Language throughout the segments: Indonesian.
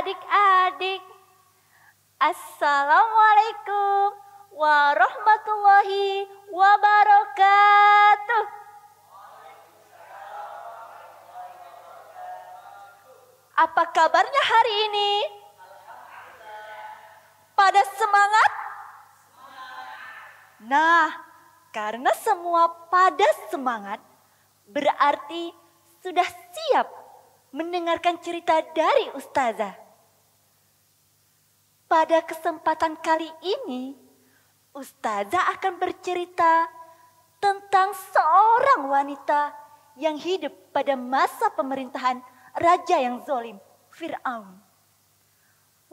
adik-adik. Assalamualaikum warahmatullahi wabarakatuh. Apa kabarnya hari ini? Pada semangat? Nah, karena semua pada semangat, berarti sudah siap mendengarkan cerita dari Ustazah. Pada kesempatan kali ini, Ustazah akan bercerita tentang seorang wanita yang hidup pada masa pemerintahan raja yang zalim, Fir'aun.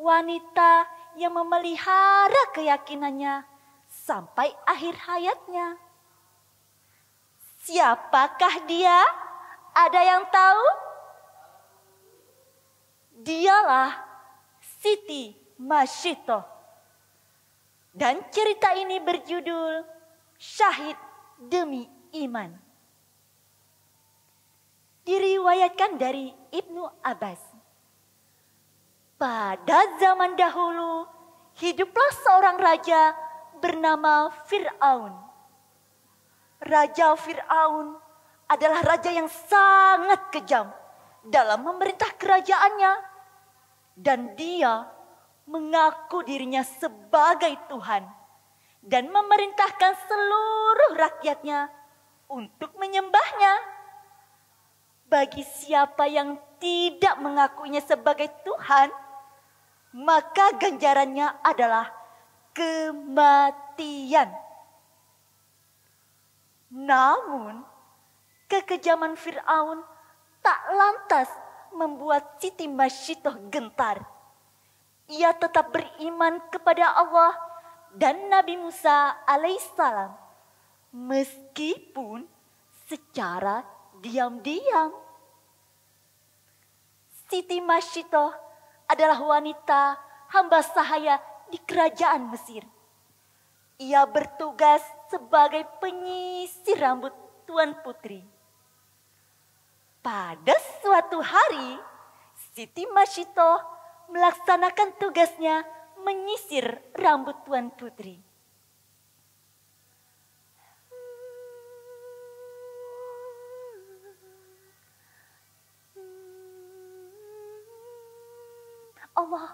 Wanita yang memelihara keyakinannya sampai akhir hayatnya. Siapakah dia? Ada yang tahu? Dialah Siti Mashiitoh. Dan cerita ini berjudul Syahid Demi Iman. Diriwayatkan dari Ibnu Abbas. Pada zaman dahulu, hiduplah seorang raja bernama Fir'aun. Raja Fir'aun adalah raja yang sangat kejam dalam memerintah kerajaannya. Dan dia mengaku dirinya sebagai Tuhan dan memerintahkan seluruh rakyatnya untuk menyembahnya. Bagi siapa yang tidak mengakuinya sebagai Tuhan, maka ganjarannya adalah kematian. Namun, kekejaman Fir'aun tak lantas membuat Siti Mashiitoh gentar. Ia tetap beriman kepada Allah dan Nabi Musa alaihissalam, meskipun secara diam-diam. Siti Mashiitoh adalah wanita hamba sahaya di kerajaan Mesir. Ia bertugas sebagai penyisir rambut Tuan Putri. Pada suatu hari, Siti Mashiitoh melaksanakan tugasnya menyisir rambut Tuan Putri. Allah.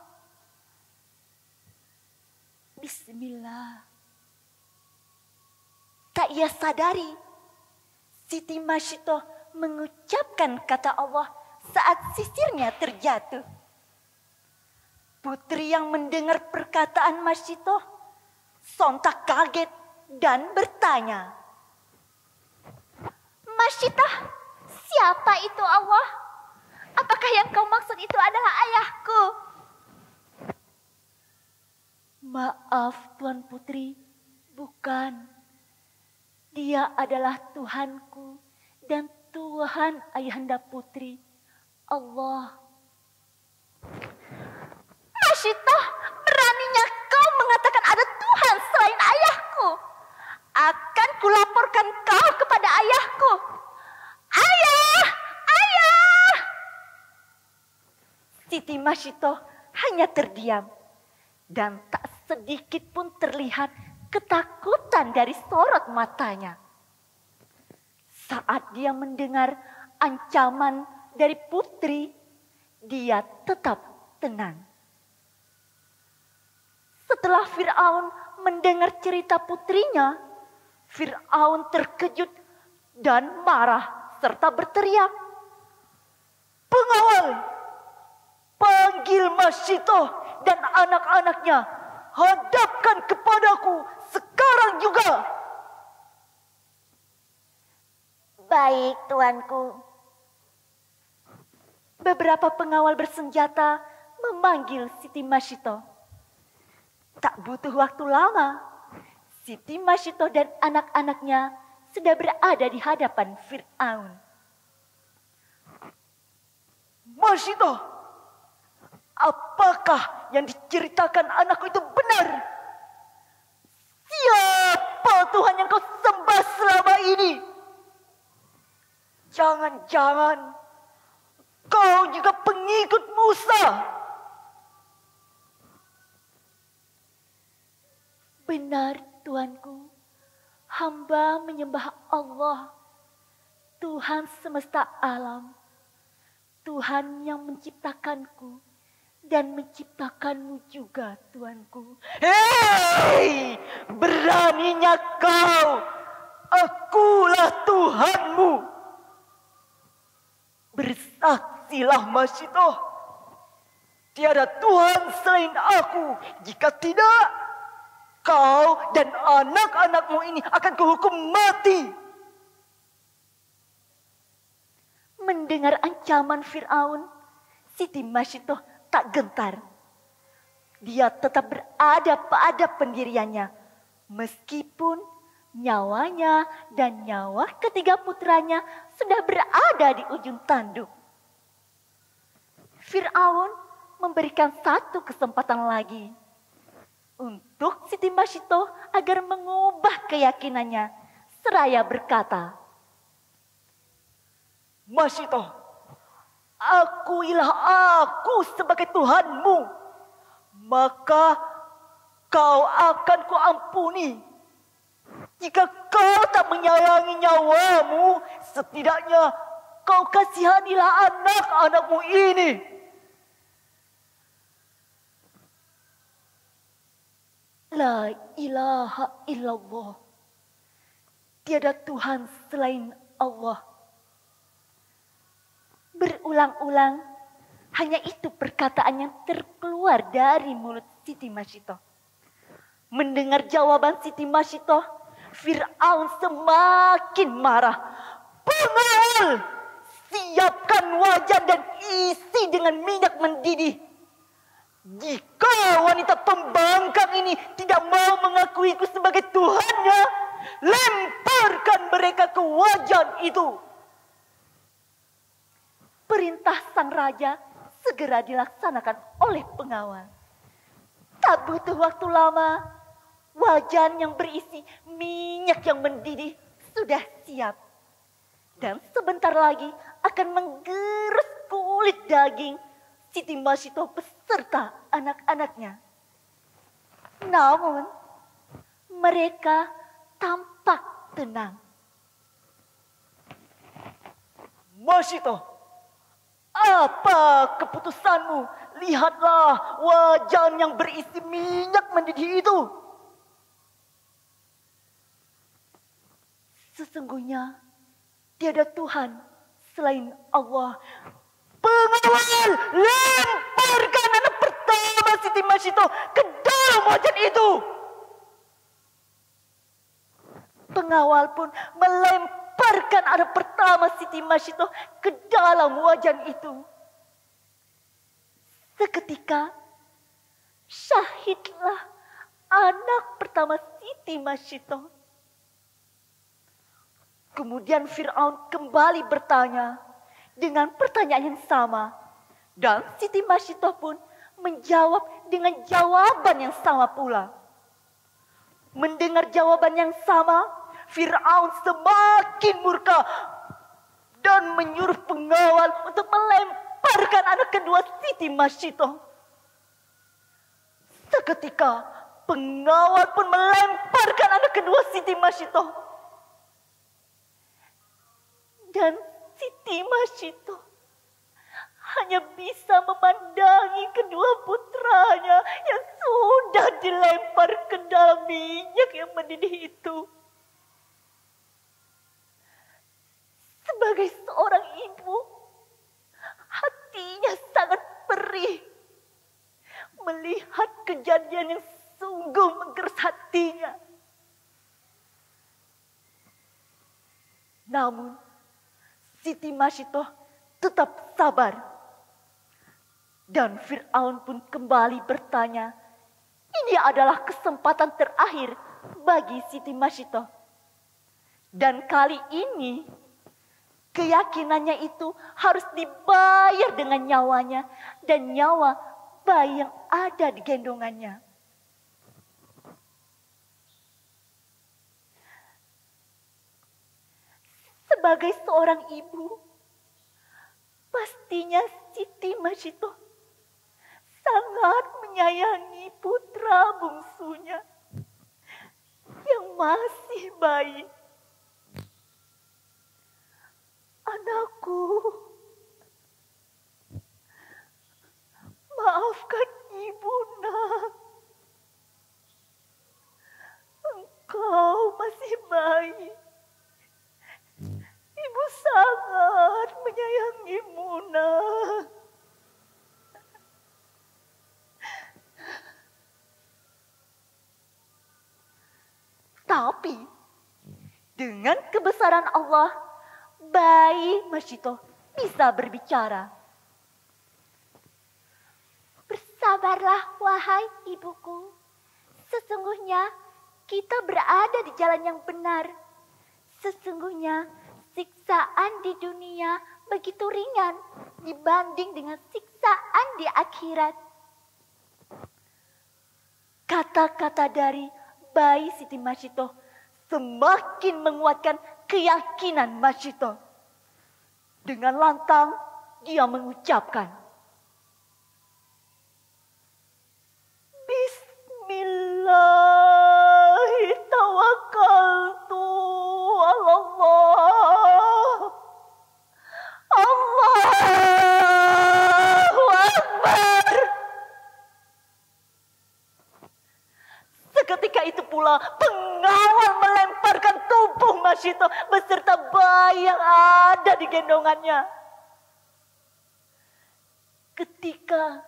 Bismillah. Tak ia sadari, Siti Mashiitoh mengucapkan kata Allah saat sisirnya terjatuh. Putri yang mendengar perkataan Mashiitoh sontak kaget dan bertanya, "Mashiitoh, siapa itu Allah? Apakah yang kau maksud itu adalah ayahku?" "Maaf Tuan Putri, bukan. Dia adalah Tuhanku dan Tuhan Ayahanda Putri, Allah." "Mashiitoh, beraninya kau mengatakan ada Tuhan selain ayahku. Akan kulaporkan kau kepada ayahku." "Ayah! Ayah!" Siti Mashiitoh hanya terdiam dan tak sedikit pun terlihat ketakutan dari sorot matanya. Saat dia mendengar ancaman dari putri, dia tetap tenang. Setelah Fir'aun mendengar cerita putrinya, Fir'aun terkejut dan marah serta berteriak, "Pengawal, panggil Mashiitoh dan anak-anaknya, hadapkan kepadaku sekarang juga." "Baik, tuanku." Beberapa pengawal bersenjata memanggil Siti Mashiitoh. Tak butuh waktu lama, Siti Mashiitoh dan anak-anaknya sudah berada di hadapan Fir'aun. "Mashiitoh, apakah yang diceritakan anakku itu benar? Siapa Tuhan yang kau sembah selama ini? Jangan-jangan kau juga pengikut Musa?" Benar Tuanku, hamba menyembah Allah, Tuhan semesta alam, Tuhan yang menciptakanku dan menciptakanmu juga Tuanku. Hei, beraninya kau, akulah Tuhanmu. Bersaksilah Masyitoh, tiada Tuhan selain aku. Jika tidak, kau dan anak-anakmu ini akan kuhukum mati. Mendengar ancaman Fir'aun, Siti Masyitoh tak gentar. Dia tetap berada pada pendiriannya, meskipun nyawanya dan nyawa ketiga putranya sudah berada di ujung tanduk. Fir'aun memberikan satu kesempatan lagi untuk Siti Masyitoh agar mengubah keyakinannya, seraya berkata, Masyitoh, akuilah aku sebagai Tuhanmu, maka kau akan kuampuni. Jika kau tak menyayangi nyawamu, setidaknya kau kasihanilah anak-anakmu ini. La ilaha illallah. Tiada Tuhan selain Allah. Berulang-ulang, hanya itu perkataan yang terkeluar dari mulut Siti Masyitoh. Mendengar jawaban Siti Masyitoh, Fir'aun semakin marah. Pengawal, siapkan wajan dan isi dengan minyak mendidih. Jika wanita pembangkang ini tidak mau mengakuiku sebagai Tuhannya, lemparkan mereka ke wajan itu. Perintah sang raja segera dilaksanakan oleh pengawal. Tak butuh waktu lama, wajan yang berisi minyak yang mendidih sudah siap. Dan sebentar lagi akan menggerus kulit daging Siti Masyitoh beserta anak-anaknya. Namun, mereka tampak tenang. Masyitoh, apa keputusanmu? Lihatlah wajan yang berisi minyak mendidih itu. Sesungguhnya tiada Tuhan selain Allah. Pengawal, lemparkan anak pertama Siti Masyitoh ke dalam wajan itu. Pengawal pun melemparkan anak pertama Siti Masyitoh ke dalam wajan itu. Seketika syahidlah anak pertama Siti Masyitoh. Kemudian Fir'aun kembali bertanya dengan pertanyaan yang sama. Dan Siti Masyitoh pun menjawab dengan jawaban yang sama pula. Mendengar jawaban yang sama, Fir'aun semakin murka dan menyuruh pengawal untuk melemparkan anak kedua Siti Masyitoh. Seketika pengawal pun melemparkan anak kedua Siti Masyitoh. Dan Siti Masyitoh hanya bisa memandangi kedua putranya yang sudah dilempar ke dalam minyak yang mendidih itu. Sebagai seorang ibu, hatinya sangat perih melihat kejadian yang sungguh menggeras hatinya. Namun, Siti Masyitoh tetap sabar. Dan Fir'aun pun kembali bertanya, ini adalah kesempatan terakhir bagi Siti Masyitoh. Dan kali ini, keyakinannya itu harus dibayar dengan nyawanya dan nyawa bayi yang ada di gendongannya. Sebagai seorang ibu, pastinya Siti Masyitoh sangat menyayangi putra bungsunya. masih bayi. Anakku, maafkan ibu, nak. Engkau masih bayi. Ibu sangat menyayangimu, nak. Tapi dengan kebesaran Allah, bayi Mashito bisa berbicara. Bersabarlah wahai ibuku. Sesungguhnya kita berada di jalan yang benar. Sesungguhnya siksaan di dunia begitu ringan dibanding dengan siksaan di akhirat. Kata-kata dari bayi Siti Mashito semakin menguatkan keyakinan Mashito. Dengan lantang dia mengucapkan, Bismillah tawakkaltu ala Allah. Allahu Akbar. Seketika itu pula pengawal melemparkan tubuh Mashito beserta bayi yang ada di gendongannya. Ketika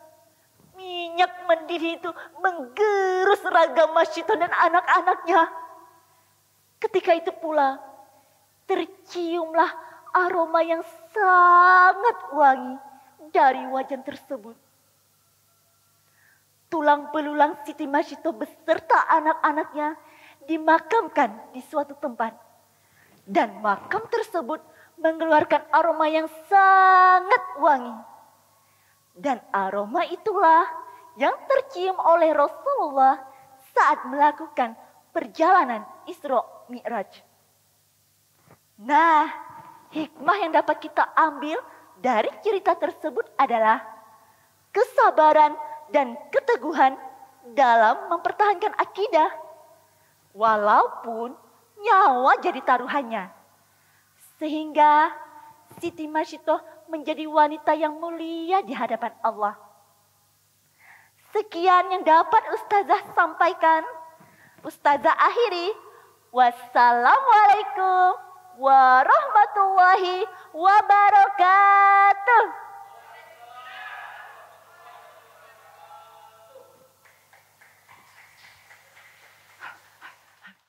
minyak mendidih itu menggerus ragam Mashito dan anak-anaknya, ketika itu pula terciumlah aroma yang sangat wangi dari wajan tersebut. Tulang belulang Siti Mashito beserta anak-anaknya dimakamkan di suatu tempat. Dan makam tersebut mengeluarkan aroma yang sangat wangi. Dan aroma itulah yang tercium oleh Rasulullah saat melakukan perjalanan Isra Mi'raj. Nah, hikmah yang dapat kita ambil dari cerita tersebut adalah kesabaran dan keteguhan dalam mempertahankan akidah, walaupun nyawa jadi taruhannya. Sehingga Siti Mashito menjadi wanita yang mulia di hadapan Allah. Sekian yang dapat Ustazah sampaikan. Ustazah akhiri. Wassalamualaikum warahmatullahi wabarakatuh.